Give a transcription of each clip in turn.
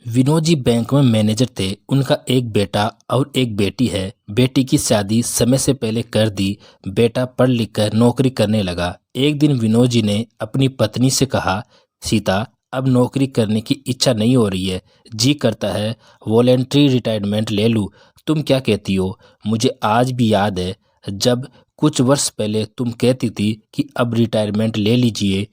Vinod ji bank में manager थे। उनका एक बेटा और एक बेटी है। बेटी की शादी समय से पहले कर दी। बेटा पढ़ लिख कर नौकरी करने लगा। एक दिन विनोद जी ने अपनी पत्नी से कहा, सीता, अब नौकरी करने की इच्छा नहीं हो रही है। जी करता है वॉलेंट्री रिटायरमेंट ले लूं। तुम क्या कहती हो? मुझे आज भी याद है जब कुछ वर्ष पहले तुम कहती थी कि अब रिटायरमेंट ले लीजिए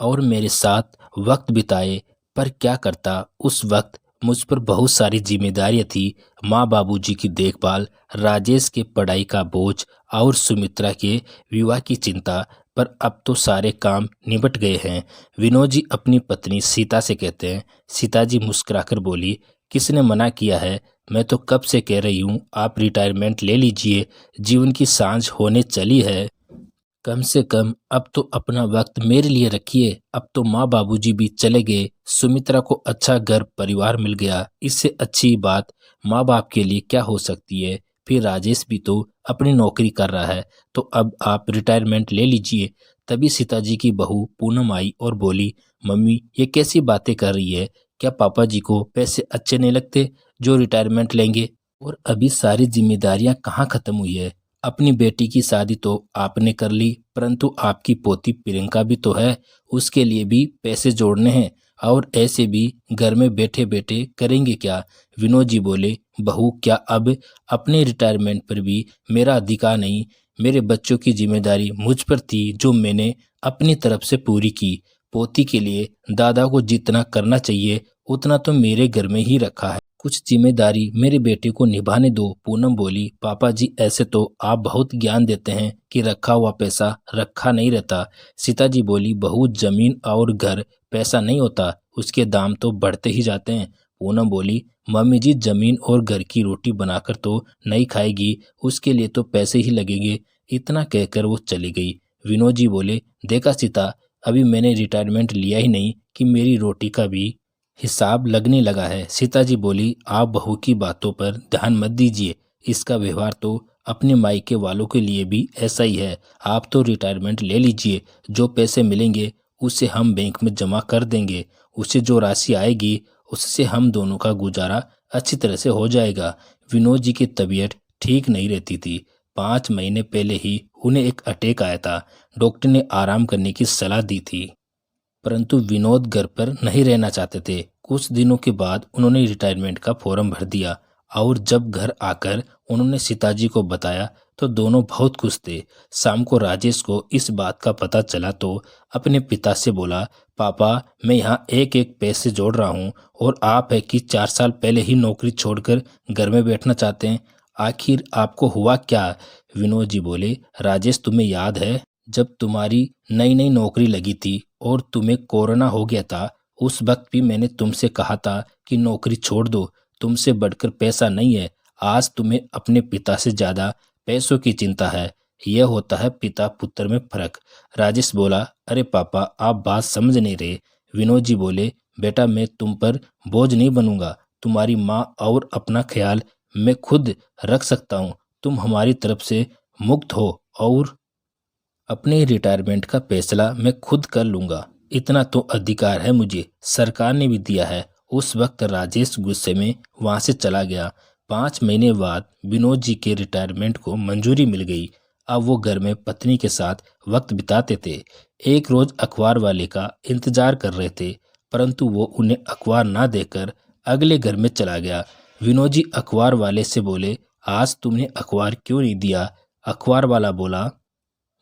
और मेरे साथ वक्त बिताए। पर क्या करता, उस वक्त मुझ पर बहुत सारी जिम्मेदारियां थी। माँ बाबूजी की देखभाल, राजेश के पढ़ाई का बोझ और सुमित्रा के विवाह की चिंता। पर अब तो सारे काम निपट गए हैं। विनोद जी अपनी पत्नी सीता से कहते हैं। सीता जी मुस्कुराकर बोली, किसने मना किया है? मैं तो कब से कह रही हूँ आप रिटायरमेंट ले लीजिए। जीवन की सांझ होने चली है। कम से कम अब तो अपना वक्त मेरे लिए रखिए। अब तो माँ बाबूजी भी चले गए, सुमित्रा को अच्छा घर परिवार मिल गया। इससे अच्छी बात माँ बाप के लिए क्या हो सकती है? फिर राजेश भी तो अपनी नौकरी कर रहा है, तो अब आप रिटायरमेंट ले लीजिए। तभी सीताजी की बहू पूनम आई और बोली, मम्मी ये कैसी बातें कर रही है? क्या पापा जी को पैसे अच्छे नहीं लगते जो रिटायरमेंट लेंगे? और अभी सारी जिम्मेदारियां कहाँ खत्म हुई है? अपनी बेटी की शादी तो आपने कर ली, परंतु आपकी पोती प्रियंका भी तो है। उसके लिए भी पैसे जोड़ने हैं। और ऐसे भी घर में बैठे बैठे करेंगे क्या? विनोद जी बोले, बहू क्या अब अपने रिटायरमेंट पर भी मेरा अधिकार नहीं? मेरे बच्चों की जिम्मेदारी मुझ पर थी जो मैंने अपनी तरफ से पूरी की। पोती के लिए दादा को जितना करना चाहिए उतना तो मेरे घर में ही रखा है। कुछ जिम्मेदारी मेरे बेटे को निभाने दो। पूनम बोली, पापा जी ऐसे तो आप बहुत ज्ञान देते हैं कि रखा हुआ पैसा रखा नहीं रहता। सीता जी बोली, बहू जमीन और घर पैसा नहीं होता, उसके दाम तो बढ़ते ही जाते हैं। पूनम बोली, मम्मी जी जमीन और घर की रोटी बनाकर तो नहीं खाएगी, उसके लिए तो पैसे ही लगेंगे। इतना कहकर वो चली गई। विनोद जी बोले, देखा सीता, अभी मैंने रिटायरमेंट लिया ही नहीं कि मेरी रोटी का भी हिसाब लगने लगा है। सीता जी बोली, आप बहू की बातों पर ध्यान मत दीजिए। इसका व्यवहार तो अपने मायके वालों के लिए भी ऐसा ही है। आप तो रिटायरमेंट ले लीजिए। जो पैसे मिलेंगे उसे हम बैंक में जमा कर देंगे। उससे जो राशि आएगी उससे हम दोनों का गुजारा अच्छी तरह से हो जाएगा। विनोद जी की तबीयत ठीक नहीं रहती थी। 5 महीने पहले ही उन्हें एक अटैक आया था। डॉक्टर ने आराम करने की सलाह दी थी, परंतु विनोद घर पर नहीं रहना चाहते थे। कुछ दिनों के बाद उन्होंने रिटायरमेंट का फॉर्म भर दिया और जब घर आकर उन्होंने सीताजी को बताया तो दोनों बहुत खुश थे। शाम को राजेश को इस बात का पता चला तो अपने पिता से बोला, पापा मैं यहाँ एक एक पैसे जोड़ रहा हूँ और आप है कि 4 साल पहले ही नौकरी छोड़कर घर में बैठना चाहते हैं। आखिर आपको हुआ क्या? विनोद जी बोले, राजेश तुम्हें याद है जब तुम्हारी नई नई नौकरी लगी थी और तुम्हें कोरोना हो गया था, उस वक्त भी मैंने तुमसे कहा था कि नौकरी छोड़ दो। तुमसे बढ़कर पैसा नहीं है। आज तुम्हें अपने पिता से ज्यादा पैसों की चिंता है। यह होता है पिता पुत्र में फर्क। राजेश बोला, अरे पापा आप बात समझ नहीं रहे। विनोद जी बोले, बेटा मैं तुम पर बोझ नहीं बनूंगा। तुम्हारी माँ और अपना ख्याल मैं खुद रख सकता हूँ। तुम हमारी तरफ से मुक्त हो और अपने रिटायरमेंट का फैसला मैं खुद कर लूंगा। इतना तो अधिकार है मुझे, सरकार ने भी दिया है। उस वक्त राजेश गुस्से में वहां से चला गया। 5 महीने बाद विनोद जी के रिटायरमेंट को मंजूरी मिल गई। अब वो घर में पत्नी के साथ वक्त बिताते थे। एक रोज अखबार वाले का इंतजार कर रहे थे, परंतु वो उन्हें अखबार ना देकर अगले घर में चला गया। विनोद जी अखबार वाले से बोले, आज तुमने अखबार क्यों नहीं दिया? अखबार वाला बोला,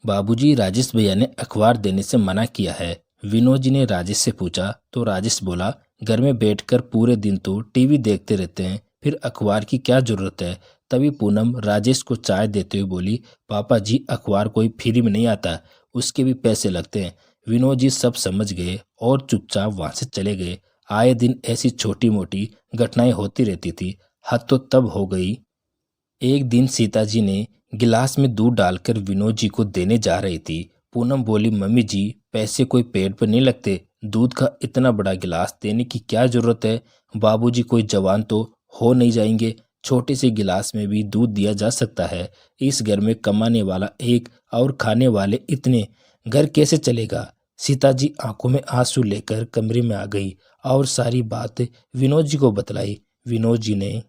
बाबूजी राजेश भैया ने अखबार देने से मना किया है। विनोद जी ने राजेश से पूछा तो राजेश बोला, घर में बैठकर पूरे दिन तो टीवी देखते रहते हैं, फिर अखबार की क्या जरूरत है? तभी पूनम राजेश को चाय देते हुए बोली, पापा जी अखबार कोई फ्री में नहीं आता, उसके भी पैसे लगते हैं। विनोद जी सब समझ गए और चुपचाप वहां से चले गए। आए दिन ऐसी छोटी मोटी घटनाएं होती रहती थी। हद तो तब हो गई। एक दिन सीता जी ने गिलास में दूध डालकर विनोद जी को देने जा रही थी। पूनम बोली, मम्मी जी पैसे कोई पेड़ पर नहीं लगते, दूध का इतना बड़ा गिलास देने की क्या जरूरत है? बाबूजी कोई जवान तो हो नहीं जाएंगे, छोटे से गिलास में भी दूध दिया जा सकता है। इस घर में कमाने वाला एक और खाने वाले इतने, घर कैसे चलेगा? सीता जी आंखों में आंसू लेकर कमरे में आ गई और सारी बात विनोद जी को बतलाई। विनोद जी ने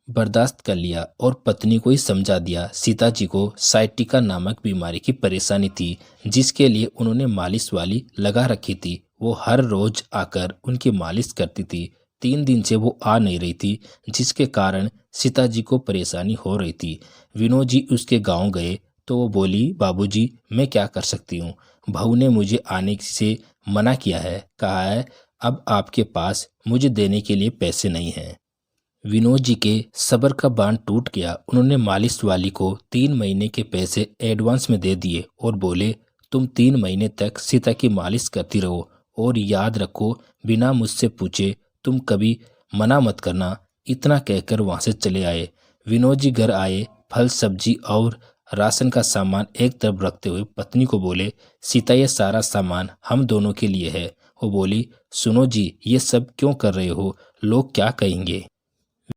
बर्दाश्त कर लिया और पत्नी को ही समझा दिया। सीता जी को साइटिका नामक बीमारी की परेशानी थी, जिसके लिए उन्होंने मालिश वाली लगा रखी थी। वो हर रोज आकर उनकी मालिश करती थी। 3 दिन से वो आ नहीं रही थी, जिसके कारण सीता जी को परेशानी हो रही थी। विनोद जी उसके गांव गए तो वो बोली, बाबूजी मैं क्या कर सकती हूँ, बहू ने मुझे आने से मना किया है, कहा है अब आपके पास मुझे देने के लिए पैसे नहीं हैं। विनोद जी के सब्र का बांध टूट गया। उन्होंने मालिश वाली को 3 महीने के पैसे एडवांस में दे दिए और बोले, तुम 3 महीने तक सीता की मालिश करती रहो और याद रखो बिना मुझसे पूछे तुम कभी मना मत करना। इतना कहकर वहां से चले आए। विनोद जी घर आए, फल सब्जी और राशन का सामान एक तरफ रखते हुए पत्नी को बोले, सीता ये सारा सामान हम दोनों के लिए है। वो बोली, सुनो जी ये सब क्यों कर रहे हो, लोग क्या कहेंगे।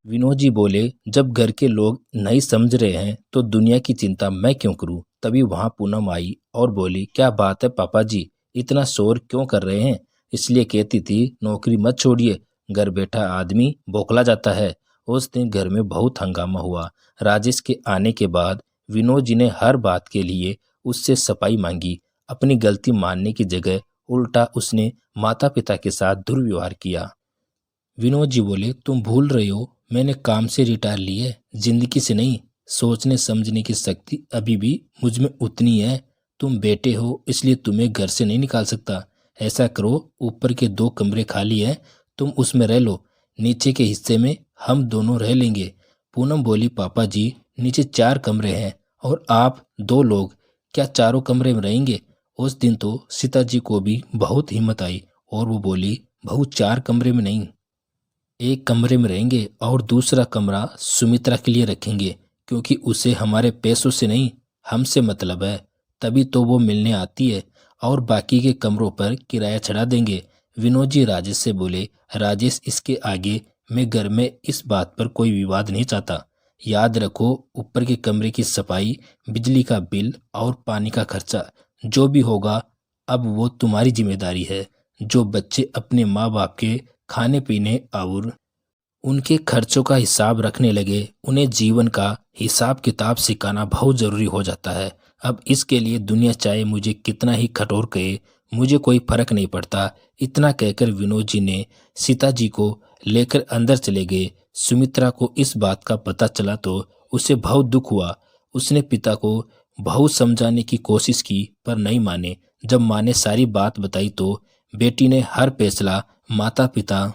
विनोद जी बोले, जब घर के लोग नहीं समझ रहे हैं तो दुनिया की चिंता मैं क्यों करूं। तभी वहां पूनम आई और बोली, क्या बात है पापा जी, इतना शोर क्यों कर रहे हैं। इसलिए कहती थी नौकरी मत छोड़िए, घर बैठा आदमी बौखला जाता है। उस दिन घर में बहुत हंगामा हुआ। राजेश के आने के बाद विनोद जी ने हर बात के लिए उससे सफाई मांगी। अपनी गलती मानने की जगह उल्टा उसने माता पिता के साथ दुर्व्यवहार किया। विनोद जी बोले, तुम भूल रहे हो मैंने काम से रिटायर ली है, जिंदगी से नहीं। सोचने समझने की शक्ति अभी भी मुझ में उतनी है। तुम बेटे हो इसलिए तुम्हें घर से नहीं निकाल सकता। ऐसा करो, ऊपर के 2 कमरे खाली हैं, तुम उसमें रह लो, नीचे के हिस्से में हम दोनों रह लेंगे। पूनम बोली, पापा जी नीचे 4 कमरे हैं और आप 2 लोग, क्या चारों कमरे में रहेंगे। उस दिन तो सीता जी को भी बहुत हिम्मत आई और वो बोली, बहू 4 कमरे में नहीं, एक कमरे में रहेंगे और दूसरा कमरा सुमित्रा के लिए रखेंगे, क्योंकि उसे हमारे पैसों से नहीं हमसे मतलब है, तभी तो वो मिलने आती है। और बाकी के कमरों पर किराया चढ़ा देंगे। विनोद जी राजेश से बोले, राजेश इसके आगे मैं घर में इस बात पर कोई विवाद नहीं चाहता। याद रखो ऊपर के कमरे की सफाई, बिजली का बिल और पानी का खर्चा जो भी होगा अब वो तुम्हारी जिम्मेदारी है। जो बच्चे अपने माँ बाप के खाने पीने और उनके खर्चों का हिसाब रखने लगे, उन्हें जीवन का हिसाब किताब सिखाना बहुत जरूरी हो जाता है। अब इसके लिए दुनिया चाहे मुझे कितना ही कठोर कहे, मुझे कोई फर्क नहीं पड़ता। इतना कहकर विनोद जी ने सीता जी को लेकर अंदर चले गए। सुमित्रा को इस बात का पता चला तो उसे बहुत दुख हुआ। उसने पिता को बहुत समझाने की कोशिश की पर नहीं माने। जब माँ ने सारी बात बताई तो बेटी ने हर फैसला माता पिता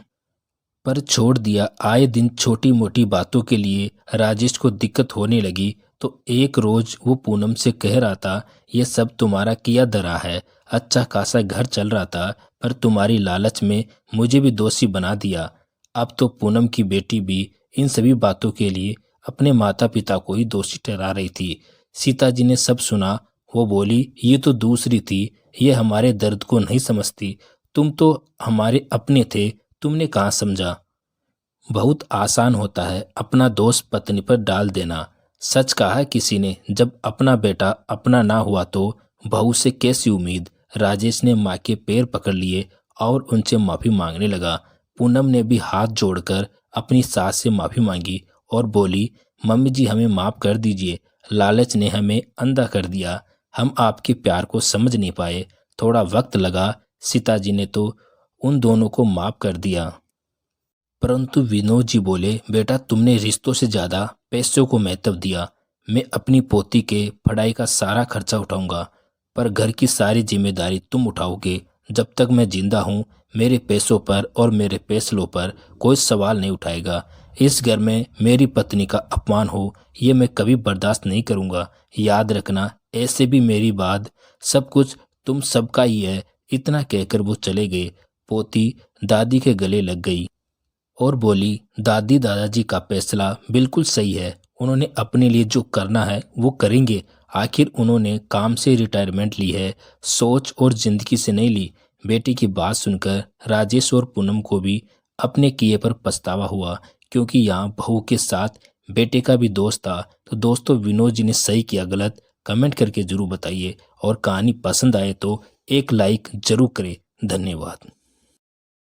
पर छोड़ दिया। आए दिन छोटी मोटी बातों के लिए राजेश को दिक्कत होने लगी तो एक रोज वो पूनम से कह रहा था, ये सब तुम्हारा किया धरा है। अच्छा खासा घर चल रहा था पर तुम्हारी लालच में मुझे भी दोषी बना दिया। अब तो पूनम की बेटी भी इन सभी बातों के लिए अपने माता पिता को ही दोषी ठहरा रही थी। सीता जी ने सब सुना। वो बोली, ये तो दूसरी थी, ये हमारे दर्द को नहीं समझती। तुम तो हमारे अपने थे, तुमने कहाँ समझा। बहुत आसान होता है अपना दोष पत्नी पर डाल देना। सच कहा किसी ने, जब अपना बेटा अपना ना हुआ तो बहू से कैसी उम्मीद। राजेश ने माँ के पैर पकड़ लिए और उनसे माफी मांगने लगा। पूनम ने भी हाथ जोड़कर अपनी सास से माफी मांगी और बोली, मम्मी जी हमें माफ कर दीजिए, लालच ने हमें अंधा कर दिया, हम आपके प्यार को समझ नहीं पाए, थोड़ा वक्त लगा। सीता जी ने तो उन दोनों को माफ कर दिया। परंतु विनोद जी बोले, बेटा तुमने रिश्तों से ज्यादा पैसों को महत्व दिया। मैं अपनी पोती के पढ़ाई का सारा खर्चा उठाऊंगा, पर घर की सारी जिम्मेदारी तुम उठाओगे। जब तक मैं जिंदा हूँ मेरे पैसों पर और मेरे फैसलों पर कोई सवाल नहीं उठाएगा। इस घर में मेरी पत्नी का अपमान हो ये मैं कभी बर्दाश्त नहीं करूंगा। याद रखना ऐसे भी मेरी बात सब कुछ तुम सबका ही है। इतना कहकर वो चले गए। पोती दादी के गले लग गई और बोली, दादी दादाजी का फैसला बिल्कुल सही है, उन्होंने अपने लिए जो करना है वो करेंगे। आखिर उन्होंने काम से रिटायरमेंट ली है, सोच और जिंदगी से नहीं ली। बेटी की बात सुनकर राजेश और पूनम को भी अपने किए पर पछतावा हुआ, क्योंकि यहाँ बहू के साथ बेटे का भी दोस्त था। तो दोस्तों विनोद जी ने सही किया गलत कमेंट करके जरूर बताइए और कहानी पसंद आए तो एक लाइक जरूर करें। धन्यवाद।